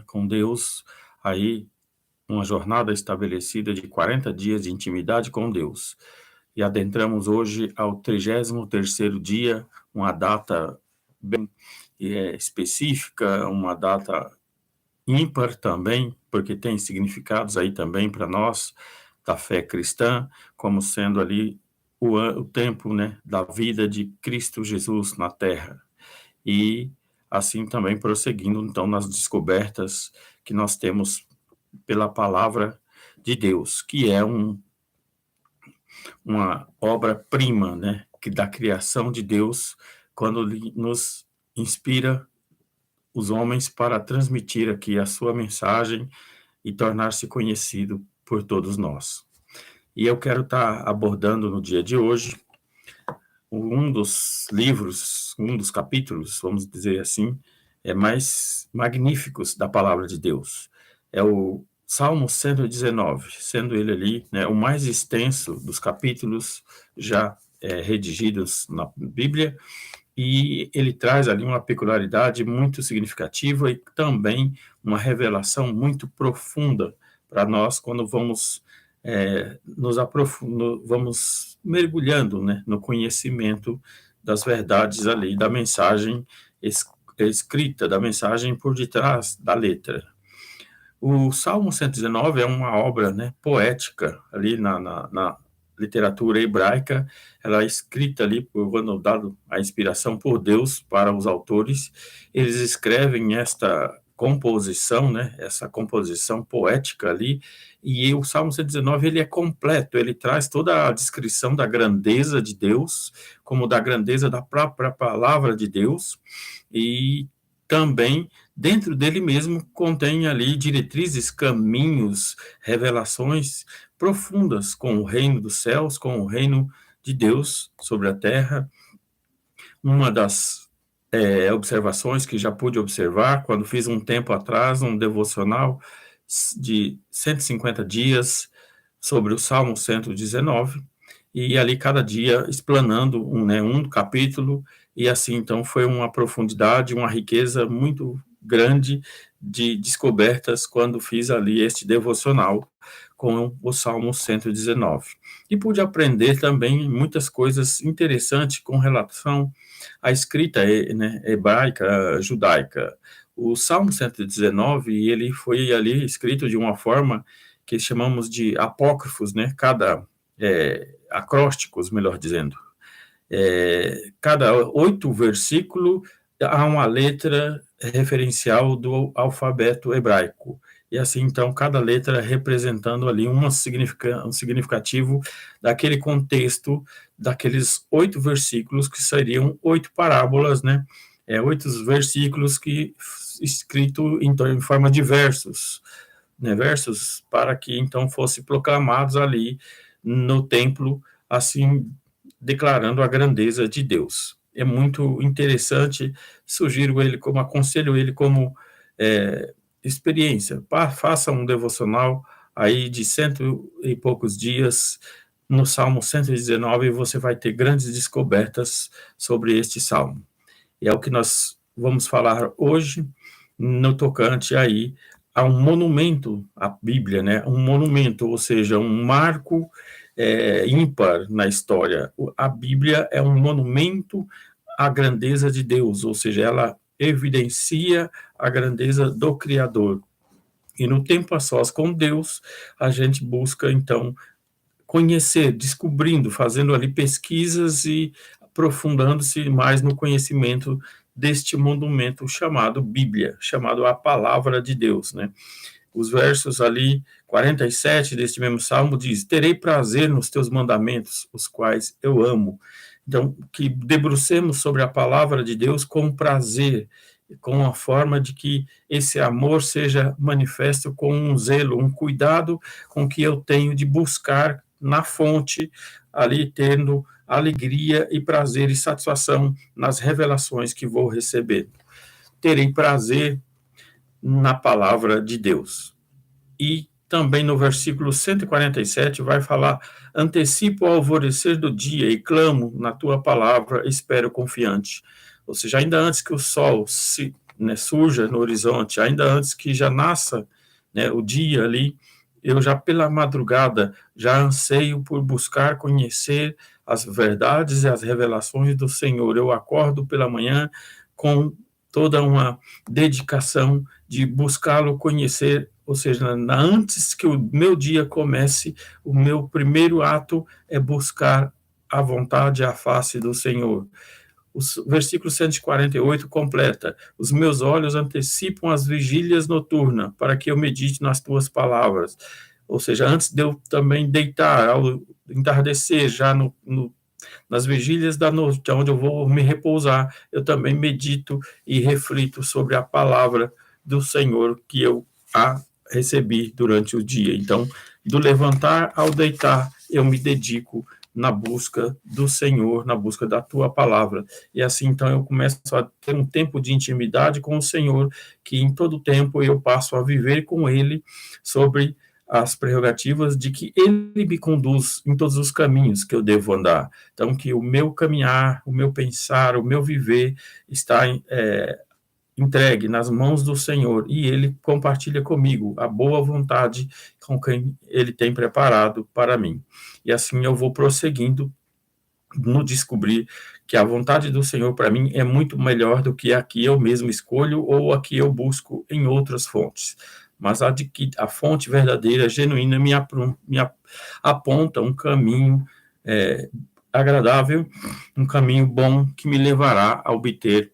com Deus, aí uma jornada estabelecida de 40 dias de intimidade com Deus. E adentramos hoje ao 33º dia, uma data bem específica, uma data ímpar também, porque tem significados aí também para nós, da fé cristã, como sendo ali o tempo, né, da vida de Cristo Jesus na Terra. E assim também prosseguindo, então, nas descobertas que nós temos pela palavra de Deus, que é uma obra-prima, né, que da criação de Deus, quando ele nos inspira os homens para transmitir aqui a sua mensagem e tornar-se conhecido por todos nós. E eu quero estar abordando no dia de hoje um dos livros, um dos capítulos, vamos dizer assim, mais magníficos da palavra de Deus. É o Salmo 119, sendo ele ali, né, o mais extenso dos capítulos já redigidos na Bíblia, e ele traz ali uma peculiaridade muito significativa e também uma revelação muito profunda para nós quando vamos vamos mergulhando, né, no conhecimento das verdades ali, da mensagem escrita, da mensagem por detrás da letra. O Salmo 119 é uma obra, né, poética ali na literatura hebraica. Ela é escrita ali, quando dado a inspiração por Deus para os autores, eles escrevem esta composição, né, essa composição poética ali, e o Salmo 119, ele é completo, ele traz toda a descrição da grandeza de Deus, como da grandeza da própria palavra de Deus, e também dentro dele mesmo contém ali diretrizes, caminhos, revelações profundas com o reino dos céus, com o reino de Deus sobre a terra. Uma das observações que já pude observar quando fiz um tempo atrás um devocional de 150 dias sobre o Salmo 119, e ali cada dia explanando um capítulo, e assim então foi uma profundidade, uma riqueza muito grande de descobertas quando fiz ali este devocional com o Salmo 119. E pude aprender também muitas coisas interessantes com relação à escrita hebraica, judaica. O Salmo 119, ele foi ali escrito de uma forma que chamamos de apócrifos, né? Acrósticos, melhor dizendo. Cada 8 versículos há uma letra referencial do alfabeto hebraico. E assim, então, cada letra representando ali um significativo daquele contexto, daqueles 8 versículos, que seriam 8 parábolas, né? 8 versículos que escrito então, em forma de versos, né? Versos para que então fossem proclamados ali no templo, assim, declarando a grandeza de Deus. É muito interessante, aconselho ele como experiência. Faça um devocional aí de 100 e poucos dias no Salmo 119 e você vai ter grandes descobertas sobre este salmo. E é o que nós vamos falar hoje no tocante aí a um monumento à Bíblia, né? Um monumento, ou seja, um marco ímpar na história. A Bíblia é um monumento à grandeza de Deus, ou seja, ela evidencia a grandeza do Criador. E no tempo a sós com Deus, a gente busca, então, conhecer, descobrindo, fazendo ali pesquisas e aprofundando-se mais no conhecimento deste monumento chamado Bíblia, chamado a Palavra de Deus, né? Os versos ali, 47 deste mesmo salmo diz: terei prazer nos teus mandamentos, os quais eu amo. Então, que debrucemos sobre a palavra de Deus com prazer, com a forma de que esse amor seja manifesto com um zelo, um cuidado com que eu tenho de buscar na fonte, ali tendo alegria e prazer e satisfação nas revelações que vou receber. Terei prazer na palavra de Deus. E também no versículo 147 vai falar: antecipo o alvorecer do dia e clamo na tua palavra, espero confiante. Ou seja, ainda antes que o sol se né, surja no horizonte, ainda antes que já nasça, né, o dia ali, eu já pela madrugada já anseio por buscar conhecer as verdades e as revelações do Senhor. Eu acordo pela manhã com toda uma dedicação de buscá-lo conhecer, ou seja, antes que o meu dia comece, o meu primeiro ato é buscar a vontade e a face do Senhor. O versículo 148 completa: os meus olhos antecipam as vigílias noturnas, para que eu medite nas tuas palavras. Ou seja, antes de eu também deitar, ao entardecer, já nas vigílias da noite, onde eu vou me repousar, eu também medito e reflito sobre a palavra do Senhor que eu a recebi durante o dia. Então, do levantar ao deitar, eu me dedico na busca do Senhor, na busca da tua palavra. E assim, então, eu começo a ter um tempo de intimidade com o Senhor, que em todo tempo eu passo a viver com Ele sobre as prerrogativas de que Ele me conduz em todos os caminhos que eu devo andar. Então, que o meu caminhar, o meu pensar, o meu viver está entregue nas mãos do Senhor e Ele compartilha comigo a boa vontade com quem Ele tem preparado para mim. E assim eu vou prosseguindo no descobrir que a vontade do Senhor para mim é muito melhor do que a que eu mesmo escolho ou a que eu busco em outras fontes. Mas a fonte verdadeira, genuína, me aponta um caminho agradável, um caminho bom que me levará a obter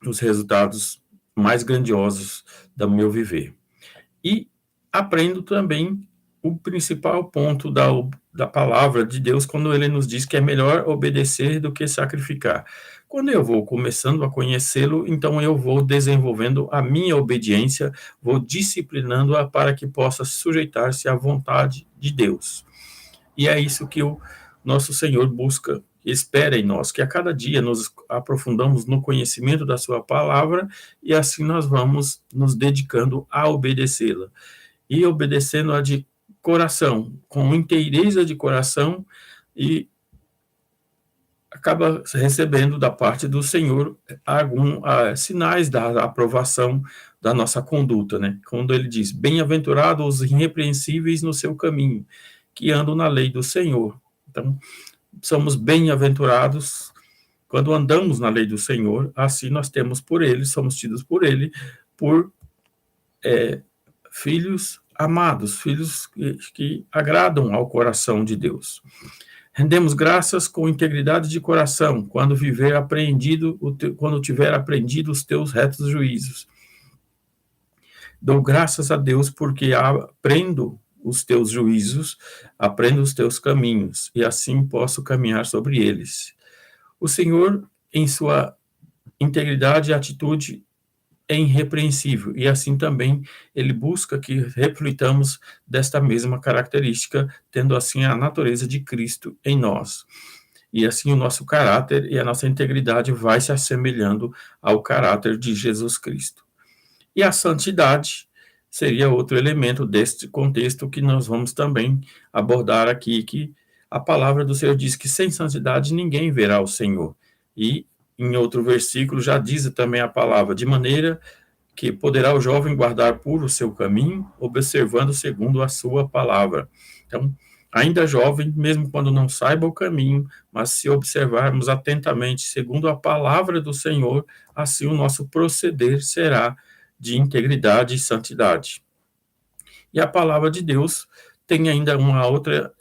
os resultados mais grandiosos do meu viver. E aprendo também o principal ponto da palavra de Deus, quando ele nos diz que é melhor obedecer do que sacrificar. Quando eu vou começando a conhecê-lo, então eu vou desenvolvendo a minha obediência, vou disciplinando-a para que possa sujeitar-se à vontade de Deus. E é isso que o nosso Senhor busca, espera em nós, que a cada dia nos aprofundamos no conhecimento da sua palavra e assim nós vamos nos dedicando a obedecê-la. E obedecendo-a de coração, com inteireza de coração, e acaba recebendo da parte do Senhor sinais da aprovação da nossa conduta, né? Quando ele diz: bem-aventurados os irrepreensíveis no seu caminho, que andam na lei do Senhor. Então, somos bem-aventurados quando andamos na lei do Senhor, assim nós temos por ele, somos tidos por ele, por filhos amados, filhos que agradam ao coração de Deus. Rendemos graças com integridade de coração, quando quando tiver aprendido os teus retos juízos. Dou graças a Deus porque aprendo os teus juízos, aprendo os teus caminhos, e assim posso caminhar sobre eles. O Senhor, em sua integridade e atitude, é irrepreensível, e assim também ele busca que reflitamos desta mesma característica, tendo assim a natureza de Cristo em nós. E assim o nosso caráter e a nossa integridade vai se assemelhando ao caráter de Jesus Cristo. E a santidade seria outro elemento deste contexto que nós vamos também abordar aqui, que a palavra do Senhor diz que sem santidade ninguém verá o Senhor. E em outro versículo já diz também a palavra: de maneira que poderá o jovem guardar puro o seu caminho, observando segundo a sua palavra. Então, ainda jovem, mesmo quando não saiba o caminho, mas se observarmos atentamente segundo a palavra do Senhor, assim o nosso proceder será de integridade e santidade. E a palavra de Deus tem ainda uma outra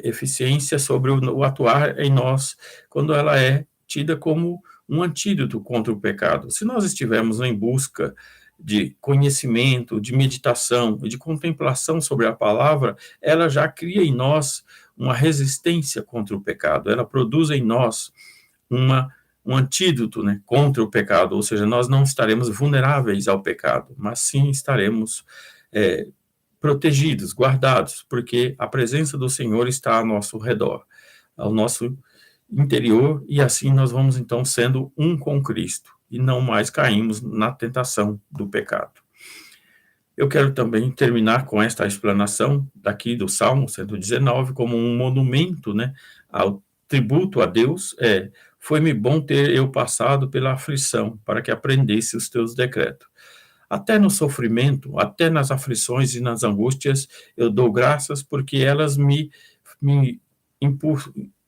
eficiência sobre o atuar em nós, quando ela é tida como um antídoto contra o pecado. Se nós estivermos em busca de conhecimento, de meditação e de contemplação sobre a palavra, ela já cria em nós uma resistência contra o pecado, ela produz em nós um antídoto, né, contra o pecado, ou seja, nós não estaremos vulneráveis ao pecado, mas sim estaremos protegidos, guardados, porque a presença do Senhor está ao nosso redor, ao nosso interior, e assim nós vamos então sendo um com Cristo, e não mais caímos na tentação do pecado. Eu quero também terminar com esta explanação daqui do Salmo 119 como um monumento, né, ao tributo a Deus, foi-me bom ter eu passado pela aflição, para que aprendesse os teus decretos. Até no sofrimento, até nas aflições e nas angústias, eu dou graças porque elas me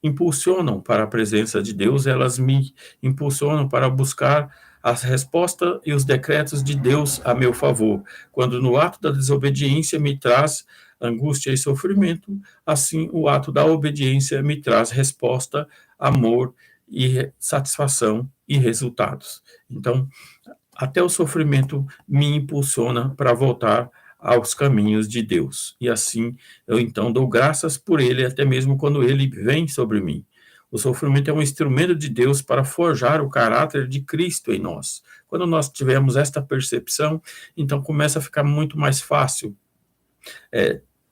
impulsionam para a presença de Deus, elas me impulsionam para buscar as respostas e os decretos de Deus a meu favor. Quando no ato da desobediência me traz angústia e sofrimento, assim o ato da obediência me traz resposta, amor e satisfação e resultados. Então, até o sofrimento me impulsiona para voltar aos caminhos de Deus. E assim, eu então dou graças por ele, até mesmo quando ele vem sobre mim. O sofrimento é um instrumento de Deus para forjar o caráter de Cristo em nós. Quando nós tivermos esta percepção, então começa a ficar muito mais fácil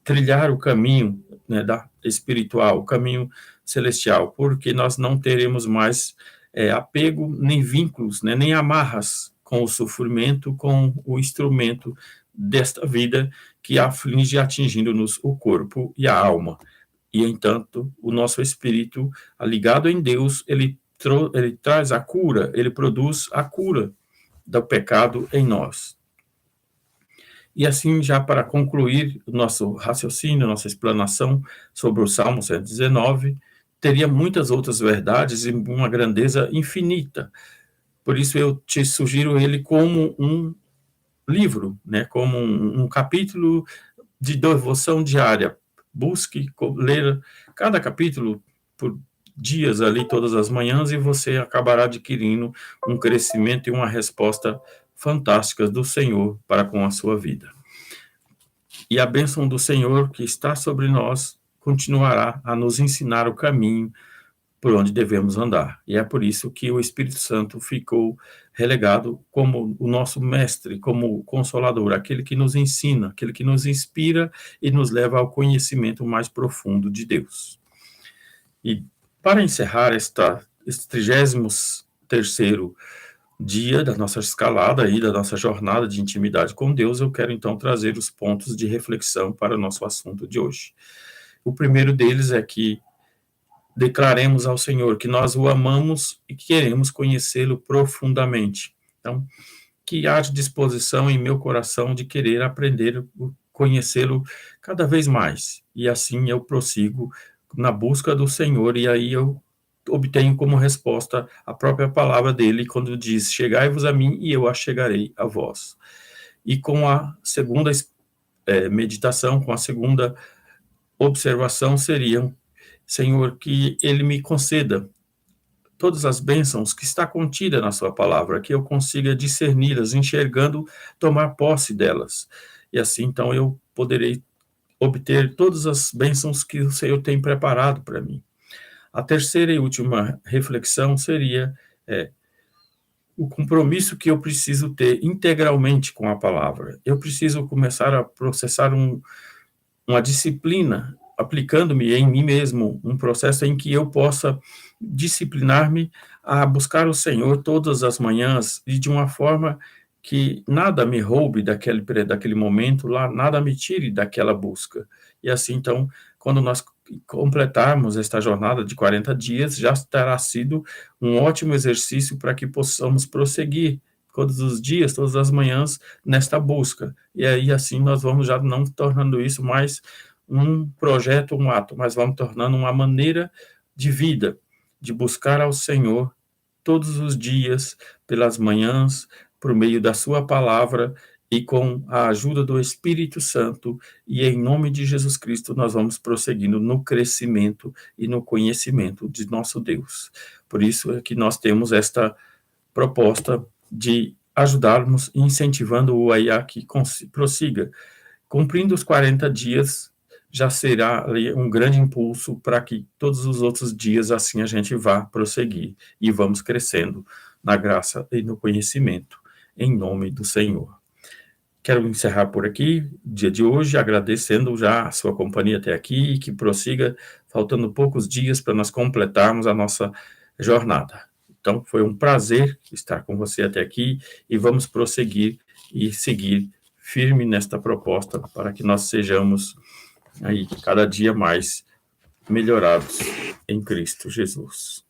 trilhar o caminho, né, espiritual, o caminho celestial, porque nós não teremos mais apego nem vínculos, né, nem amarras com o sofrimento, com o instrumento desta vida que aflige, atingindo-nos o corpo e a alma. E, entanto, o nosso espírito, ligado em Deus, ele traz a cura, ele produz a cura do pecado em nós. E assim, já para concluir o nosso raciocínio, nossa explanação sobre o Salmo 119, teria muitas outras verdades e uma grandeza infinita. Por isso eu te sugiro ele como um livro, né, como um capítulo de devoção diária. Busque ler cada capítulo por dias ali, todas as manhãs, e você acabará adquirindo um crescimento e uma resposta fantásticas do Senhor para com a sua vida. E a bênção do Senhor que está sobre nós continuará a nos ensinar o caminho por onde devemos andar. E é por isso que o Espírito Santo ficou relegado como o nosso mestre, como o consolador, aquele que nos ensina, aquele que nos inspira e nos leva ao conhecimento mais profundo de Deus. E para encerrar este 33º dia da nossa escalada aí, da nossa jornada de intimidade com Deus, eu quero então trazer os pontos de reflexão para o nosso assunto de hoje. O primeiro deles é que declaremos ao Senhor que nós o amamos e queremos conhecê-lo profundamente. Então, que haja disposição em meu coração de querer aprender, conhecê-lo cada vez mais. E assim eu prossigo na busca do Senhor, e aí eu obtenho como resposta a própria palavra dele, quando diz: chegai-vos a mim e eu achegarei a vós. E com a segunda meditação, com a segunda observação seriam: Senhor, que ele me conceda todas as bênçãos que está contida na sua palavra, que eu consiga discerni-las, enxergando, tomar posse delas. E assim, então, eu poderei obter todas as bênçãos que o Senhor tem preparado para mim. A terceira e última reflexão seria o compromisso que eu preciso ter integralmente com a palavra. Eu preciso começar a processar uma disciplina, aplicando-me em mim mesmo, um processo em que eu possa disciplinar-me a buscar o Senhor todas as manhãs e de uma forma que nada me roube daquele momento lá, nada me tire daquela busca. E assim, então, quando nós completarmos esta jornada de 40 dias, já terá sido um ótimo exercício para que possamos prosseguir todos os dias, todas as manhãs, nesta busca. E aí, assim, nós vamos já não tornando isso mais um projeto, um ato, mas vamos tornando uma maneira de vida, de buscar ao Senhor todos os dias, pelas manhãs, por meio da sua palavra e com a ajuda do Espírito Santo, e em nome de Jesus Cristo nós vamos prosseguindo no crescimento e no conhecimento de nosso Deus. Por isso é que nós temos esta proposta de ajudarmos, incentivando-o a que prossiga. Cumprindo os 40 dias, já será um grande impulso para que todos os outros dias assim a gente vá prosseguir e vamos crescendo na graça e no conhecimento, em nome do Senhor. Quero encerrar por aqui o dia de hoje, agradecendo já a sua companhia até aqui e que prossiga, faltando poucos dias para nós completarmos a nossa jornada. Então, foi um prazer estar com você até aqui e vamos prosseguir e seguir firme nesta proposta para que nós sejamos aí cada dia mais melhorados em Cristo Jesus.